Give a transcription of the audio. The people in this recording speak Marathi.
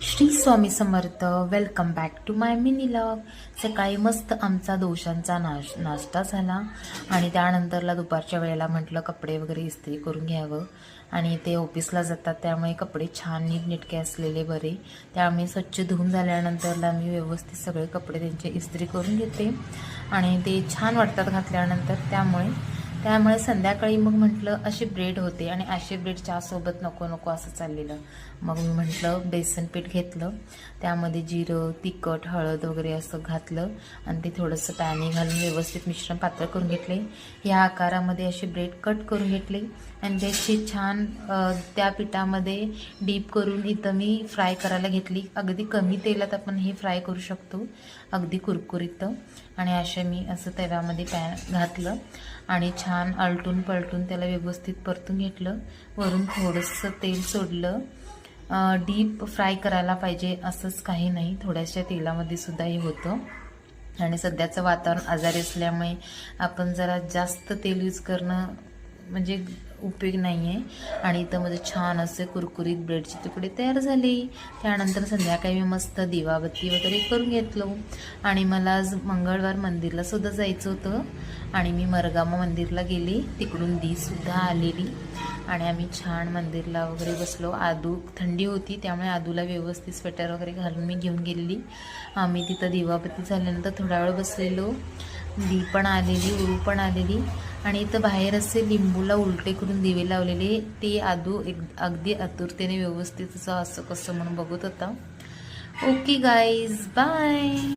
Shri Swami Samarth. Welcome back to my mini vlog. सकाळी मस्त आमचा दोशांचा नाश्ता झाला आणि त्यानंतरला दुपारच्या वेळेला म्हटलं कपडे वगैरे इस्त्री करून घ्यावं. आणि ते ऑफिसला जातात त्यामुळे कपडे छान नीटनेटके असलेले बरे, त्यामुळे स्वच्छ धुवून झाल्यानंतरला मी व्यवस्थित सगळे कपडे त्यांचे इस्त्री करून घेते आणि ते छान वाटतात घातल्यानंतर. त्यामुळे संध्याकाळी मग म्हटलं असे ब्रेड होते आणि असे ब्रेड चहासोबत नको नको असं चाललेलं. मग मी म्हटलं बेसन पीठ घेतलं, त्यामध्ये जिरं, तिखट, हळद वगैरे असं घातलं आणि ते थोडंसं पाणी घालून व्यवस्थित मिश्रण पातळ करून घेतले. ह्या आकारामध्ये असे ब्रेड कट करून घेतले आणि त्याची छान त्या पिठामध्ये डीप करून इथं मी फ्राय करायला घेतली. अगदी कमी तेलात आपण हे फ्राय करू शकतो, अगदी कुरकुरीत. आणि अशा मी असं तेलामध्ये घातलं आणि छान आलटून पलटून त्याला व्यवस्थित परतून घेतलं. वरून थोडंसं तेल सोडलं. डीप फ्राय करायला पाहिजे असंच काही नाही, थोड्याशा तेलामध्ये सुद्धा हे होतं. आणि सध्याचं वातावरण आजारी असल्यामुळे आपण जरा जास्त तेल यूज करणं म्हणजे उपयोग नाही आहे. आणि इथं म्हणजे छान असे कुरकुरीत ब्रेडचे तुकडे तयार झाले. त्यानंतर संध्याकाळी मी मस्त दिवाबत्ती वगैरे करून घेतलो. आणि मला आज मंगळवार मंदिरला सुद्धा जायचं होतं आणि मी मरगामा मंदिरला गेले. तिकडून दीसुद्धा आलेली आणि आम्ही छान मंदिरला वगैरे बसलो. आदू थंडी होती त्यामुळे आदूला व्यवस्थित स्वेटर वगैरे घालून मी घेऊन गेलेली. आम्ही तिथं दिवाबत्ती झाल्यानंतर थोडा वेळ बसलेलो. दी पण आलेली, उरू पण आलेली आणि इथं बाहेर असे लिंबूला उलटे करून दिवे लावलेले. ते आदू अगदी आतुरतेने व्यवस्थित असं कसं म्हणून बघत होता. Okay guys, bye.